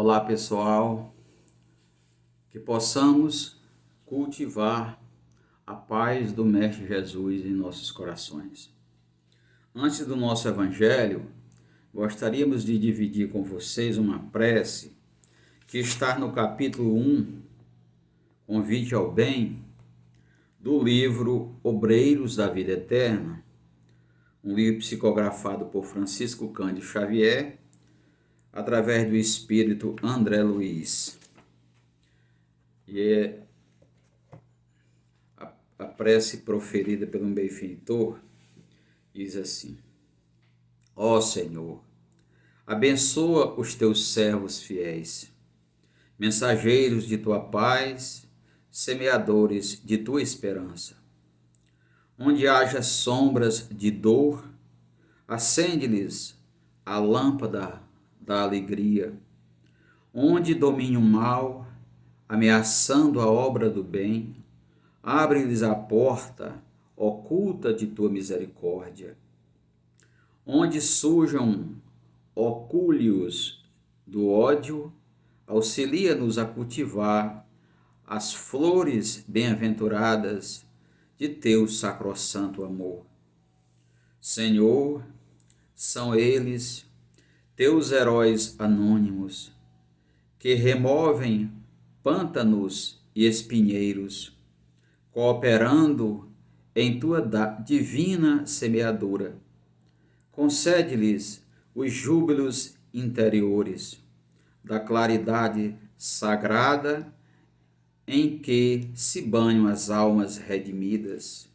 Olá, pessoal, que possamos cultivar a paz do Mestre Jesus em nossos corações. Antes do nosso evangelho, gostaríamos de dividir com vocês uma prece que está no capítulo 1, Convite ao Bem, do livro Obreiros da Vida Eterna, um livro psicografado por Francisco Cândido Xavier, através do espírito André Luiz. E é a prece proferida pelo benfeitor diz assim: Ó Senhor, abençoa os teus servos fiéis, mensageiros de tua paz, semeadores de tua esperança. Onde haja sombras de dor, acende-lhes a lâmpada da alegria. Onde domine o mal, ameaçando a obra do bem, abre-lhes a porta oculta de tua misericórdia. Onde surjam ocúlios do ódio, auxilia-nos a cultivar as flores bem-aventuradas de teu sacrossanto amor. Senhor, são eles, teus heróis anônimos, que removem pântanos e espinheiros, cooperando em tua divina semeadura. Concede-lhes os júbilos interiores da claridade sagrada em que se banham as almas redimidas.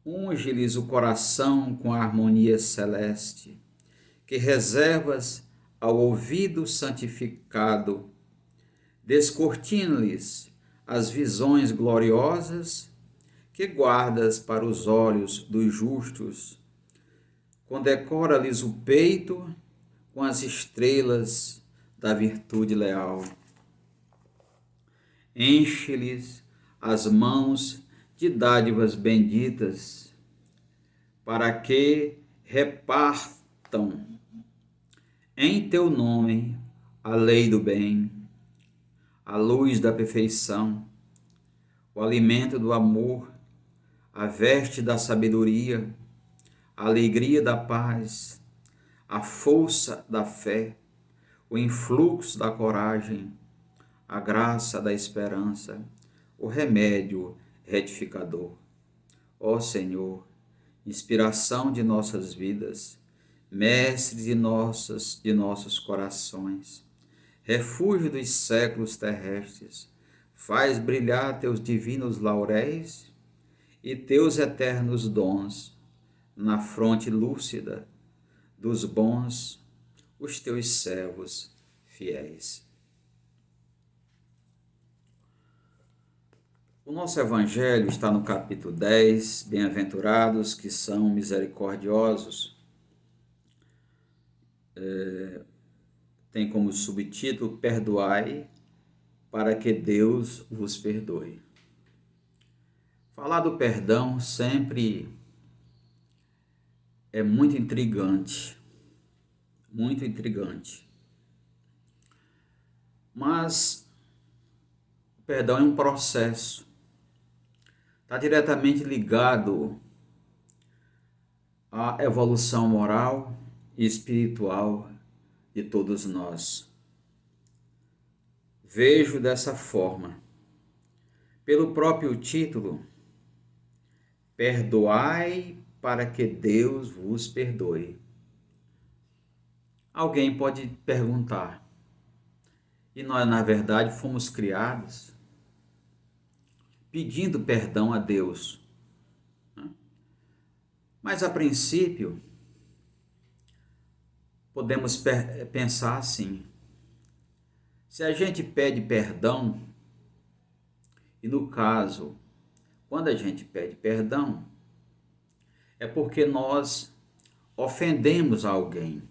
Unge-lhes o coração com a harmonia celeste, que reservas ao ouvido santificado. Descortina-lhes as visões gloriosas que guardas para os olhos dos justos. Condecora-lhes o peito com as estrelas da virtude leal. Enche-lhes as mãos de dádivas benditas, para que repartam em teu nome a lei do bem, a luz da perfeição, o alimento do amor, a veste da sabedoria, a alegria da paz, a força da fé, o influxo da coragem, a graça da esperança, o remédio retificador. Ó Senhor, inspiração de nossas vidas, mestre de nossos corações, refúgio dos séculos terrestres, faz brilhar teus divinos lauréis e teus eternos dons na fronte lúcida dos bons, os teus servos fiéis. O nosso evangelho está no capítulo 10, Bem-aventurados que são misericordiosos. Tem como subtítulo: Perdoai para que Deus vos perdoe. Falar do perdão sempre é muito intrigante, muito intrigante. Mas o perdão é um processo, está diretamente ligado à evolução moral e espiritual de todos nós. Vejo dessa forma. Pelo próprio título, perdoai para que Deus vos perdoe. Alguém pode perguntar, e nós, na verdade, fomos criados pedindo perdão a Deus. Mas, a princípio, podemos pensar assim: se a gente pede perdão, e no caso, quando a gente pede perdão, é porque nós ofendemos alguém.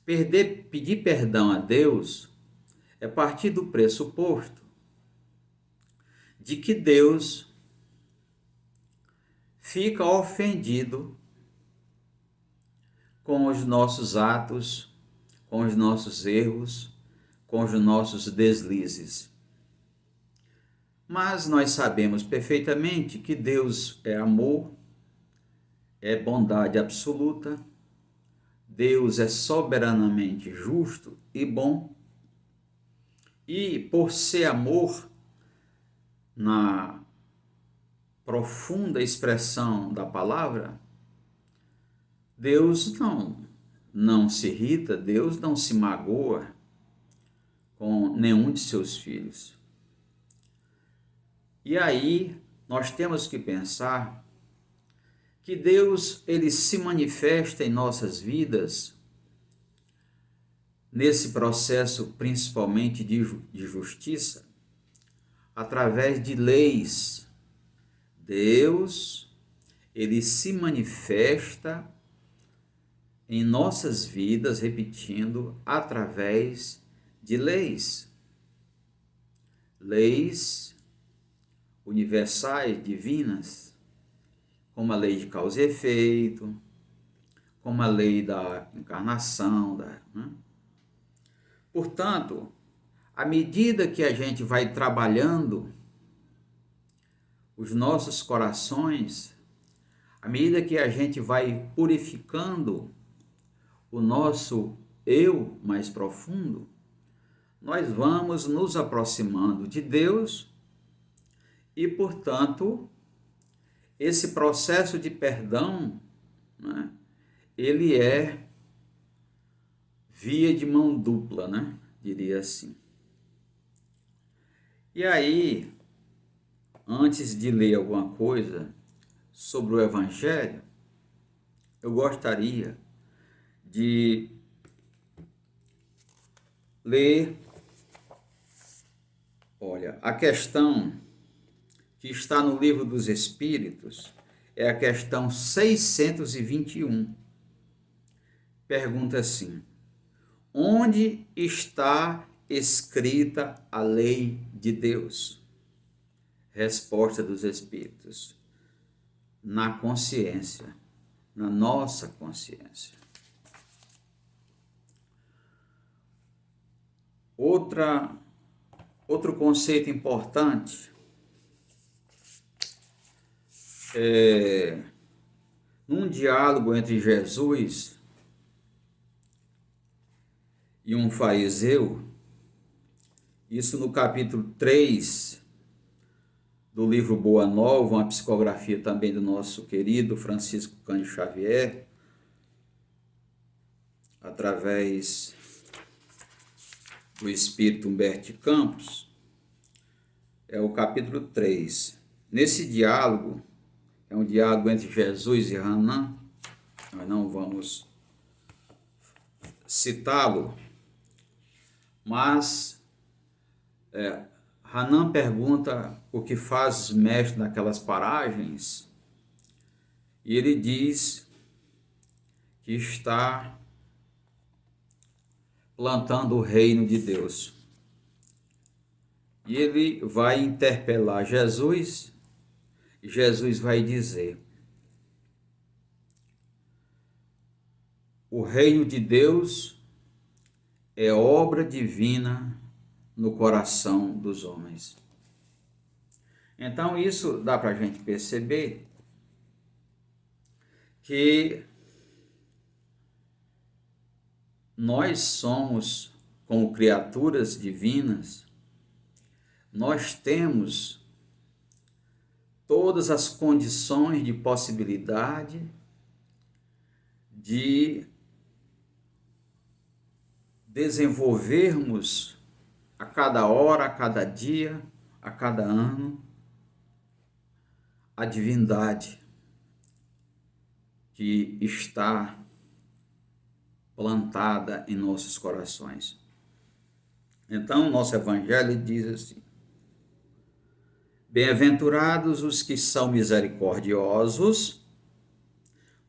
Pedir perdão a Deus é partir do pressuposto de que Deus fica ofendido com os nossos atos com os nossos erros, com os nossos deslizes. Mas nós sabemos perfeitamente que Deus é amor, é bondade absoluta, Deus é soberanamente justo e bom, e por ser amor, na profunda expressão da palavra, Deus não se irrita, Deus não se magoa com nenhum de seus filhos. E aí nós temos que pensar que Deus, ele se manifesta em nossas vidas nesse processo principalmente de justiça, através de leis. Deus, ele se manifesta em nossas vidas, repetindo, através de leis. Leis universais, divinas, como a lei de causa e efeito, como a lei da encarnação. Portanto, à medida que a gente vai trabalhando os nossos corações, à medida que a gente vai purificando o nosso eu mais profundo, nós vamos nos aproximando de Deus e, portanto, esse processo de perdão, né, ele é via de mão dupla, né, diria assim. E aí, antes de ler alguma coisa sobre o Evangelho, eu gostaria de ler, a questão que está no Livro dos Espíritos, é a questão 621. Pergunta assim: onde está escrita a lei de Deus? Resposta dos Espíritos: na consciência, na nossa consciência. Outro conceito importante num diálogo entre Jesus e um fariseu, isso no capítulo 3 do livro Boa Nova, uma psicografia também do nosso querido Francisco Cândido Xavier, através do espírito Humberto de Campos, é o capítulo 3. Nesse diálogo, é um diálogo entre Jesus e Hanan, nós não vamos citá-lo, mas Hanan pergunta o que faz mestre naquelas paragens, e ele diz que está plantando o reino de Deus. E ele vai interpelar Jesus, e Jesus vai dizer: o reino de Deus é obra divina no coração dos homens. Então isso dá para a gente perceber que nós somos, como criaturas divinas, nós temos todas as condições de possibilidade de desenvolvermos a cada hora, a cada dia, a cada ano, a divindade que está plantada em nossos corações. Então, nosso Evangelho diz assim: bem-aventurados os que são misericordiosos,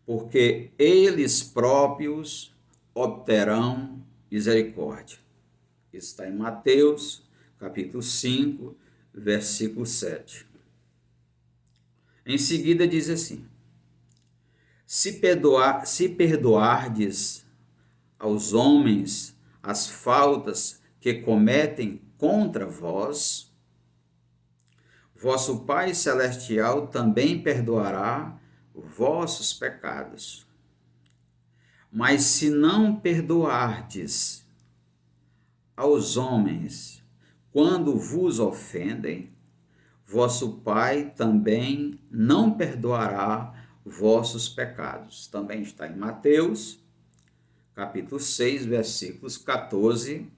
porque eles próprios obterão misericórdia. Isso está em Mateus, capítulo 5, versículo 7. Em seguida diz assim: se perdoardes aos homens as faltas que cometem contra vós, vosso Pai Celestial também perdoará vossos pecados. Mas se não perdoardes aos homens quando vos ofendem, vosso Pai também não perdoará vossos pecados. Também está em Mateus, capítulo 6, versículos 14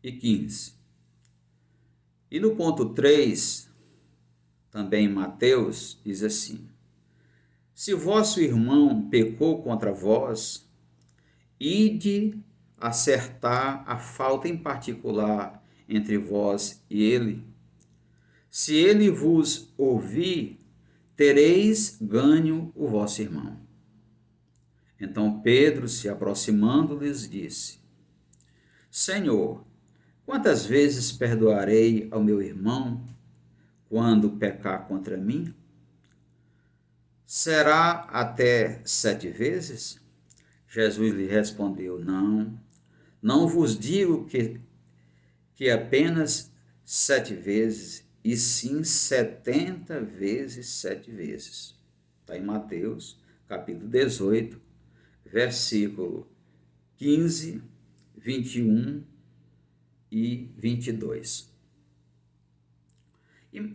e 15. E no ponto 3, também em Mateus, diz assim: se vosso irmão pecou contra vós, ide acertar a falta em particular entre vós e ele. Se ele vos ouvir, tereis ganho o vosso irmão. Então Pedro, se aproximando, lhes disse: Senhor, quantas vezes perdoarei ao meu irmão quando pecar contra mim? Será até 7 vezes? Jesus lhe respondeu: não vos digo que apenas 7 vezes, e sim 70 vezes 7 vezes. Está em Mateus, capítulo 18, versículo 15, 21 e 22.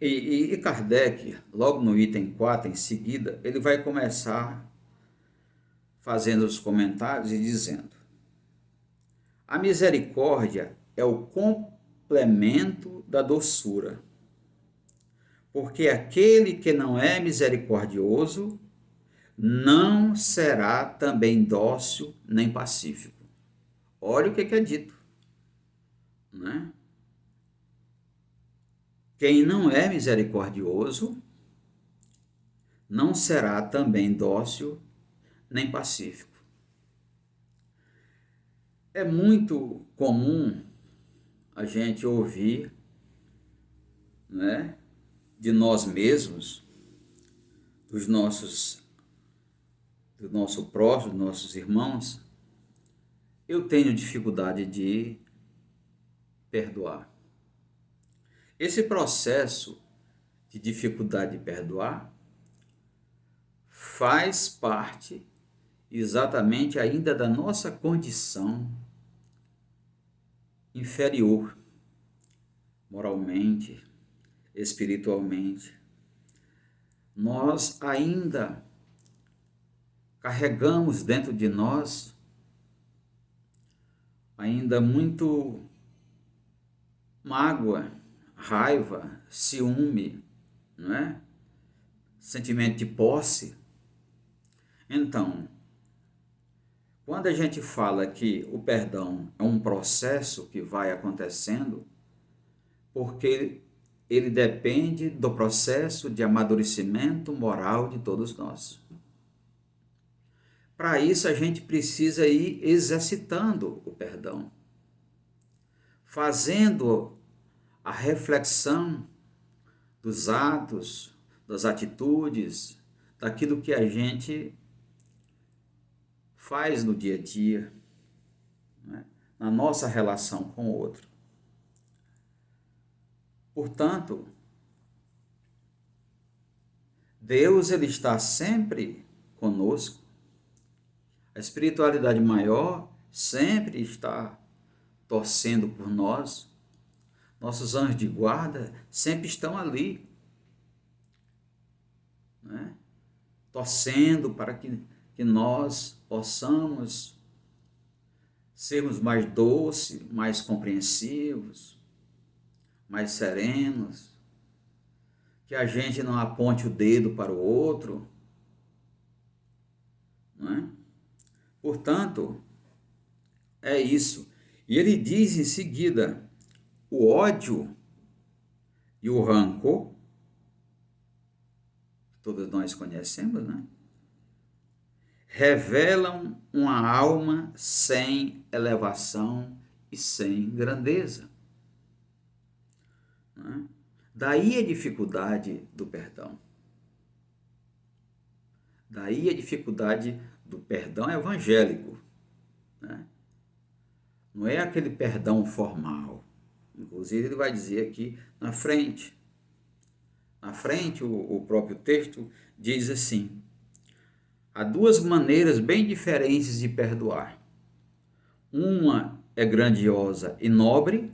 E Kardec, logo no item 4, em seguida, ele vai começar fazendo os comentários e dizendo: a misericórdia é o complemento da doçura, porque aquele que não é misericordioso não será também dócil nem pacífico. Olha o que é dito, né? Quem não é misericordioso não será também dócil nem pacífico. É muito comum a gente ouvir, né, de nós mesmos, do nosso próximo, dos nossos irmãos: eu tenho dificuldade de perdoar. Esse processo de dificuldade de perdoar faz parte exatamente ainda da nossa condição inferior, moralmente, espiritualmente. Nós ainda carregamos dentro de nós ainda muito mágoa, raiva, ciúme, não é? Sentimento de posse. Então, quando a gente fala que o perdão é um processo que vai acontecendo, porque ele depende do processo de amadurecimento moral de todos nós. Para isso, a gente precisa ir exercitando o perdão, fazendo a reflexão dos atos, das atitudes, daquilo que a gente faz no dia a dia, né? Na nossa relação com o outro. Portanto, Deus, ele está sempre conosco. A espiritualidade maior sempre está torcendo por nós. Nossos anjos de guarda sempre estão ali, né? Torcendo para que nós possamos sermos mais doces, mais compreensivos, mais serenos, que a gente não aponte o dedo para o outro, não é? Portanto, é isso. E ele diz em seguida: o ódio e o rancor, todos nós conhecemos, né? Revelam uma alma sem elevação e sem grandeza, né? Daí a dificuldade do perdão. Daí a dificuldade do perdão evangélico, né? Não é aquele perdão formal. Inclusive, ele vai dizer aqui na frente. Na frente, o próprio texto diz assim: há duas maneiras bem diferentes de perdoar. Uma é grandiosa e nobre,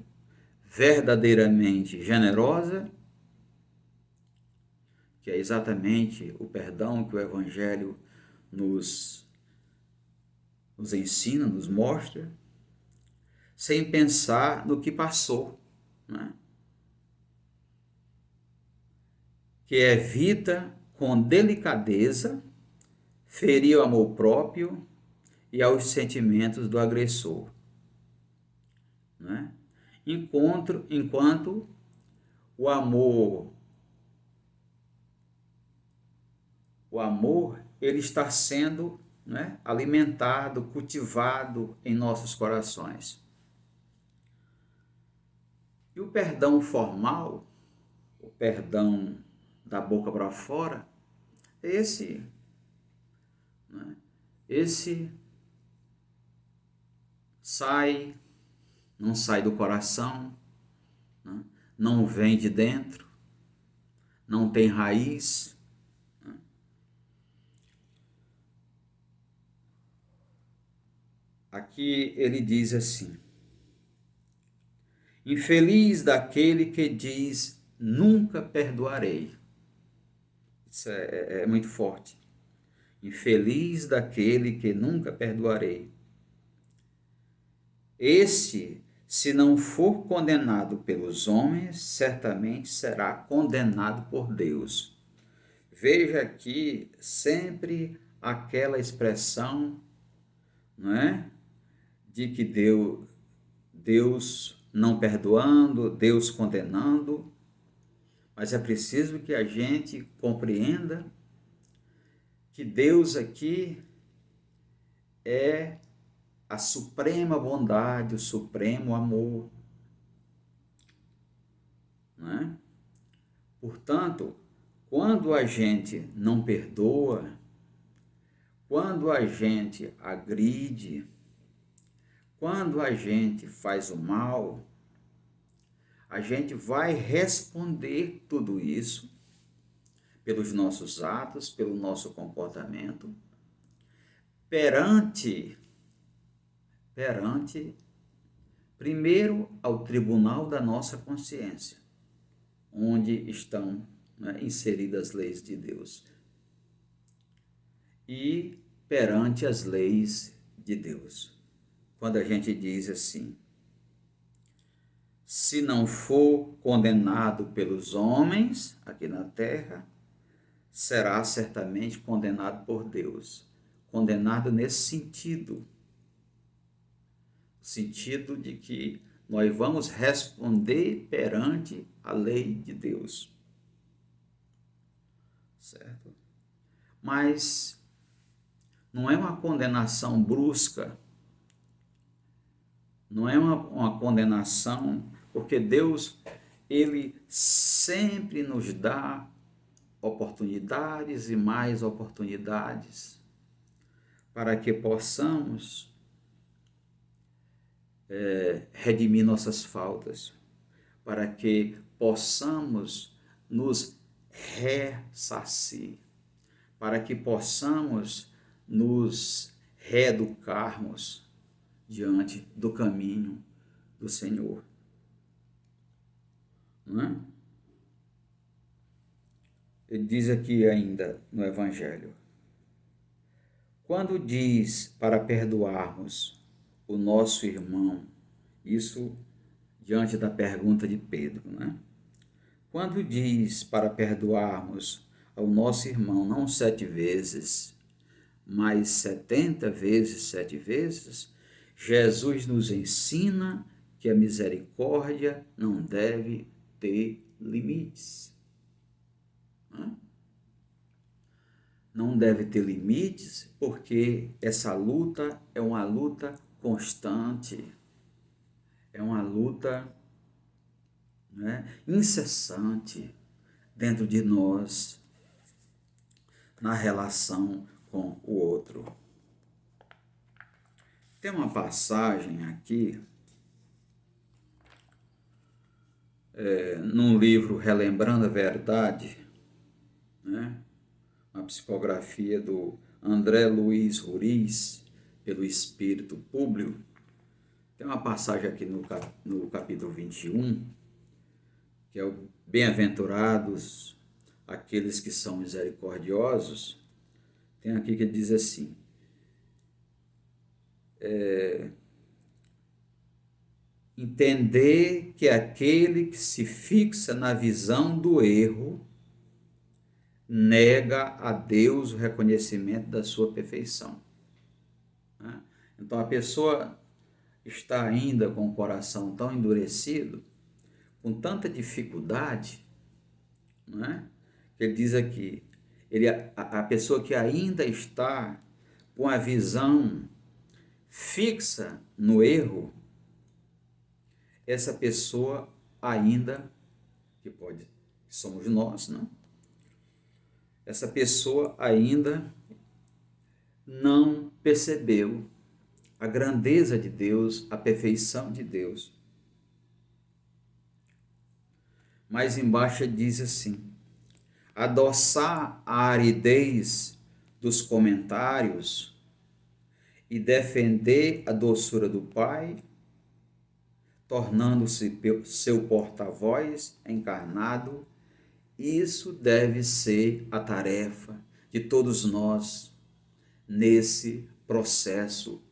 verdadeiramente generosa, que é exatamente o perdão que o Evangelho nos ensina, nos mostra, sem pensar no que passou, né? Que evita com delicadeza ferir o amor próprio e aos sentimentos do agressor, né? Enquanto o amor ele está sendo, né, alimentado, cultivado em nossos corações. E o perdão formal, o perdão da boca para fora, é esse, né? Esse não sai do coração, né? Não vem de dentro, não tem raiz, né? Aqui ele diz assim: infeliz daquele que diz nunca perdoarei. Isso é muito forte. Infeliz daquele que nunca perdoarei. Esse, se não for condenado pelos homens, certamente será condenado por Deus. Veja aqui sempre aquela expressão, não é? De que Deus não perdoando, Deus condenando, mas é preciso que a gente compreenda que Deus aqui é a suprema bondade, o supremo amor, né? Portanto, quando a gente não perdoa, quando a gente agride, quando a gente faz o mal, a gente vai responder tudo isso pelos nossos atos, pelo nosso comportamento, perante primeiro ao tribunal da nossa consciência, onde estão, né, inseridas as leis de Deus, e perante as leis de Deus. Quando a gente diz assim: se não for condenado pelos homens aqui na terra, será certamente condenado por Deus. Condenado nesse sentido, sentido de que nós vamos responder perante a lei de Deus, certo? Mas não é uma condenação brusca, não é uma condenação, porque Deus, ele sempre nos dá oportunidades e mais oportunidades para que possamos redimir nossas faltas, para que possamos nos ressarcir, para que possamos nos reeducarmos diante do caminho do Senhor. Não é? Ele diz aqui ainda no Evangelho: quando diz para perdoarmos o nosso irmão, isso diante da pergunta de Pedro, né? Quando diz para perdoarmos ao nosso irmão não 7 vezes, mas 70 vezes 7 vezes, Jesus nos ensina que a misericórdia não deve ter limites. Não deve ter limites, porque essa luta é uma luta constante, é uma luta, né, incessante dentro de nós, na relação com o outro. Tem uma passagem aqui, num livro Relembrando a Verdade, né? Uma psicografia do André Luiz Ruiz, pelo Espírito Público. Tem uma passagem aqui no capítulo 21, que é o Bem-aventurados aqueles que são misericordiosos. Tem aqui que diz assim: entender que aquele que se fixa na visão do erro nega a Deus o reconhecimento da sua perfeição. Né? Então a pessoa está ainda com o coração tão endurecido, com tanta dificuldade, né? Ele diz aqui, a pessoa que ainda está com a visão fixa no erro, essa pessoa ainda, que somos nós, né? Essa pessoa ainda não percebeu a grandeza de Deus, a perfeição de Deus. Mais embaixo diz assim: adoçar a aridez dos comentários e defender a doçura do Pai, tornando-se seu porta-voz encarnado, isso deve ser a tarefa de todos nós nesse processo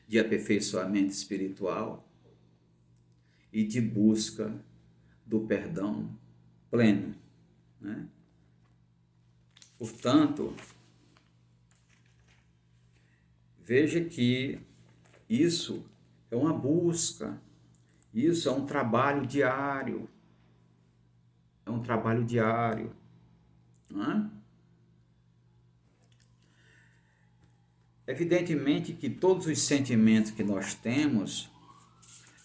de aperfeiçoamento espiritual e de busca do perdão pleno, né? Portanto, veja que isso é uma busca, isso é um trabalho diário, não é? Evidentemente que todos os sentimentos que nós temos,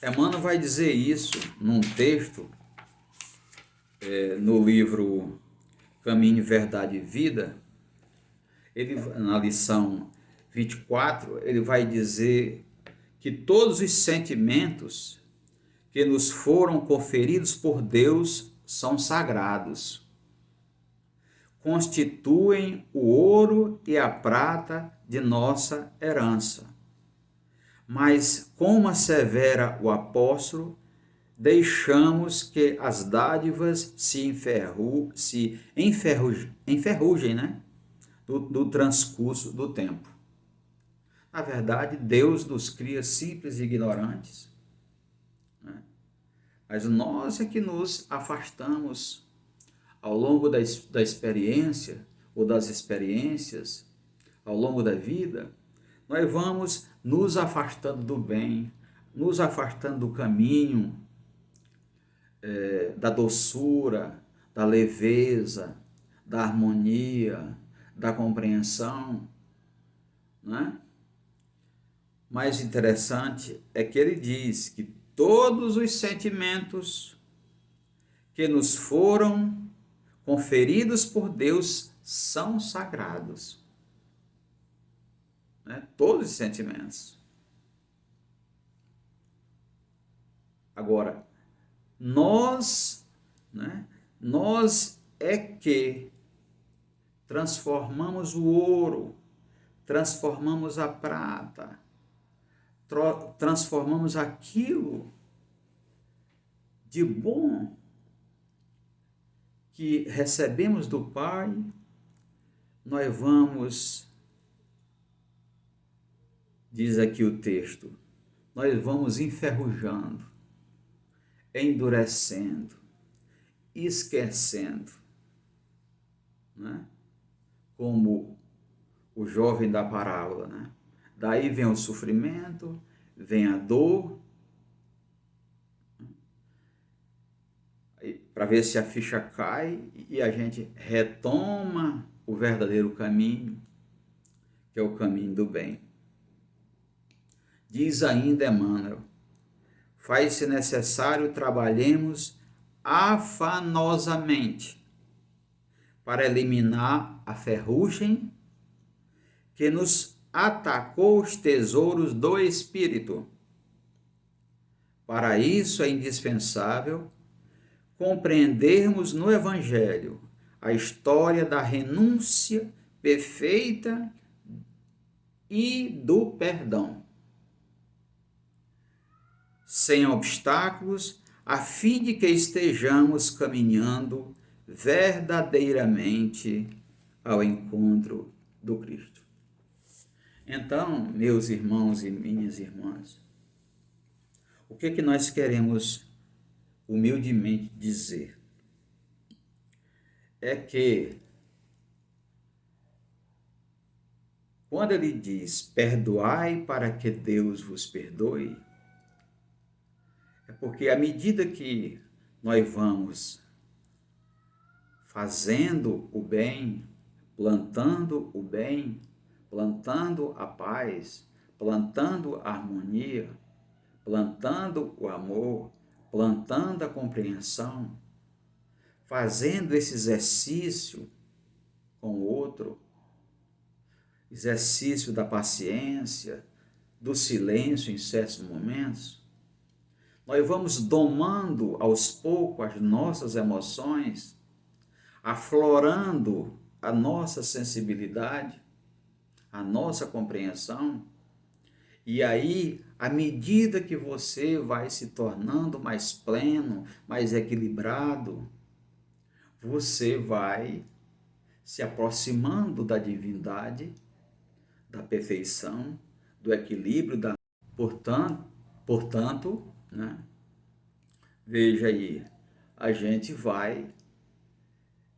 Emmanuel vai dizer isso num texto, no livro Caminho, Verdade e Vida, na lição 24, ele vai dizer que todos os sentimentos que nos foram conferidos por Deus são sagrados. Constituem o ouro e a prata de nossa herança. Mas, como assevera o apóstolo, deixamos que as dádivas se enferrujem, né? do transcurso do tempo. Na verdade, Deus nos cria simples e ignorantes, né? Mas nós é que nos afastamos ao longo da experiência ou das experiências, ao longo da vida, nós vamos nos afastando do bem, nos afastando do caminho, da doçura, da leveza, da harmonia, da compreensão, né? Mais interessante é que ele diz que todos os sentimentos que nos foram conferidos por Deus são sagrados, né? Todos os sentimentos. Agora, nós é que transformamos o ouro, transformamos a prata, transformamos aquilo de bom que recebemos do Pai, nós vamos, diz aqui o texto, nós vamos enferrujando, endurecendo, esquecendo, né? Como o jovem da parábola, né? Daí vem o sofrimento, vem a dor, para ver se a ficha cai e a gente retoma o verdadeiro caminho, que é o caminho do bem. Diz ainda Emmanuel: faz-se necessário trabalhemos afanosamente para eliminar a ferrugem que nos atacou os tesouros do Espírito. Para isso é indispensável compreendermos no Evangelho a história da renúncia perfeita e do perdão, sem obstáculos, a fim de que estejamos caminhando verdadeiramente ao encontro do Cristo. Então, meus irmãos e minhas irmãs, o que nós queremos humildemente dizer? É que, quando ele diz, perdoai para que Deus vos perdoe, é porque à medida que nós vamos fazendo o bem, plantando a paz, plantando a harmonia, plantando o amor, plantando a compreensão, fazendo esse exercício com o outro, exercício da paciência, do silêncio em certos momentos, nós vamos domando aos poucos as nossas emoções, aflorando a nossa sensibilidade, a nossa compreensão, e aí, à medida que você vai se tornando mais pleno, mais equilibrado, você vai se aproximando da divindade, da perfeição, do equilíbrio, portanto, né? Veja aí, a gente vai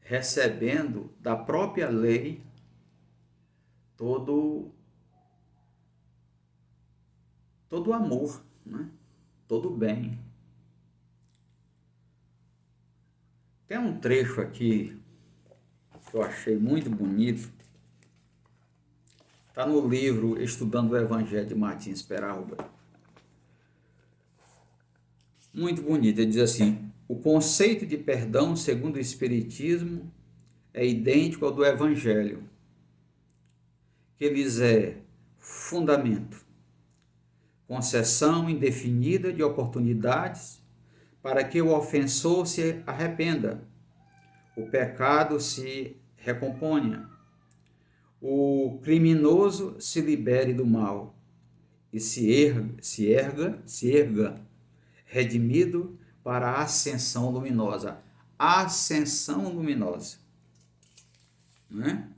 recebendo da própria lei todo o amor, né? Todo o bem. Tem um trecho aqui que eu achei muito bonito. Está no livro Estudando o Evangelho de Martins Peralba. Muito bonito. Ele diz assim: o conceito de perdão, segundo o Espiritismo, é idêntico ao do Evangelho, que lhes é fundamento, concessão indefinida de oportunidades para que o ofensor se arrependa, o pecado se recomponha, o criminoso se libere do mal e se erga, redimido para a ascensão luminosa. Ascensão luminosa. Né?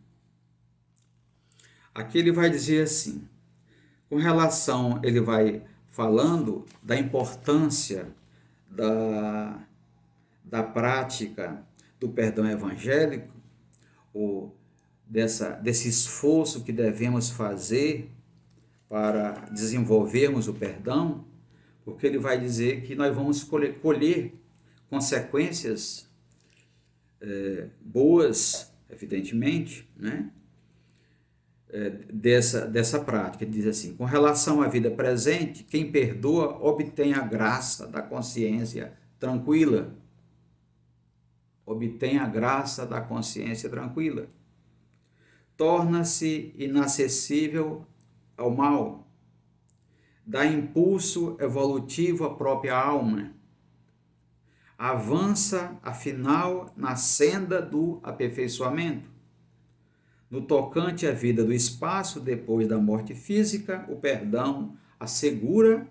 Aqui ele vai dizer assim, com relação, ele vai falando da importância da prática do perdão evangélico, ou desse esforço que devemos fazer para desenvolvermos o perdão, porque ele vai dizer que nós vamos colher consequências boas, evidentemente, né? Dessa prática. Ele diz assim: com relação à vida presente, quem perdoa obtém a graça da consciência tranquila. Obtém a graça da consciência tranquila. Torna-se inacessível ao mal. Dá impulso evolutivo à própria alma. Avança, afinal, na senda do aperfeiçoamento. No tocante à vida do espaço depois da morte física, o perdão assegura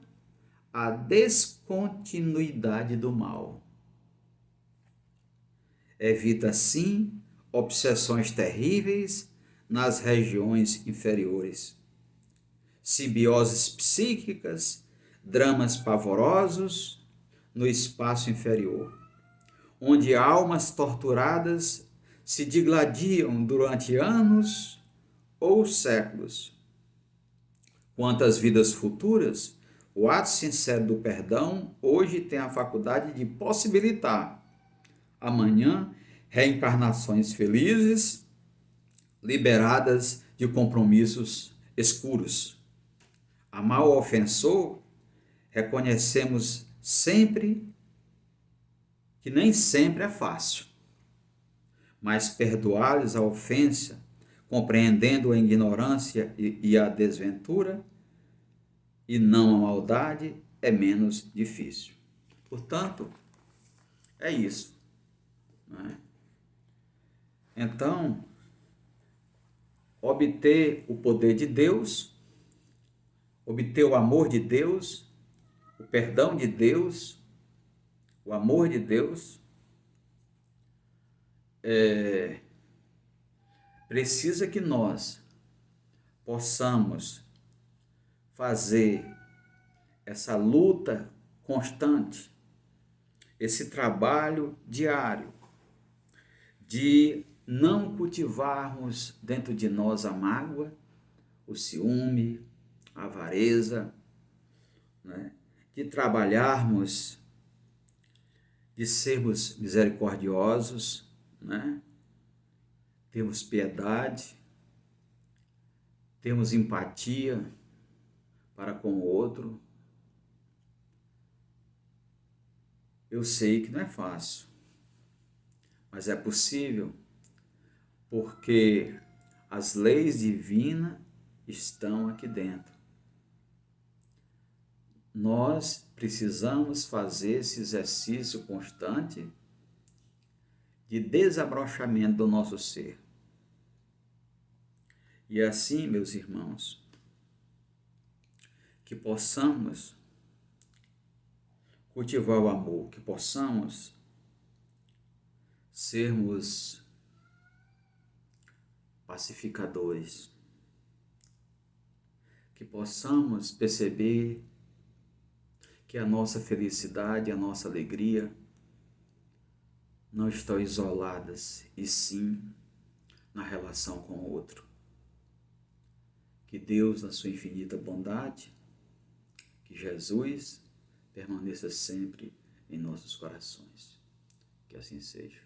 a descontinuidade do mal. Evita, assim, obsessões terríveis nas regiões inferiores, simbioses psíquicas, dramas pavorosos no espaço inferior, onde almas torturadas se digladiam durante anos ou séculos. Quanto às vidas futuras, o ato sincero do perdão hoje tem a faculdade de possibilitar amanhã reencarnações felizes, liberadas de compromissos escuros. Amar o ofensor, reconhecemos sempre que nem sempre é fácil, mas perdoar-lhes a ofensa compreendendo a ignorância e a desventura, e não a maldade, é menos difícil. Portanto, é isso, né? Então, obter o poder de Deus, obter o amor de Deus, o perdão de Deus, o amor de Deus, precisa que nós possamos fazer essa luta constante, esse trabalho diário de não cultivarmos dentro de nós a mágoa, o ciúme, a avareza, né? De trabalharmos, de sermos misericordiosos, né? Termos piedade, termos empatia para com o outro. Eu sei que não é fácil, mas é possível, porque as leis divinas estão aqui dentro. Nós precisamos fazer esse exercício constante de desabrochamento do nosso ser. E assim, meus irmãos, que possamos cultivar o amor, que possamos sermos pacificadores, que possamos perceber que a nossa felicidade, a nossa alegria não estão isoladas, e sim na relação com o outro. Que Deus, na sua infinita bondade, que Jesus permaneça sempre em nossos corações. Que assim seja.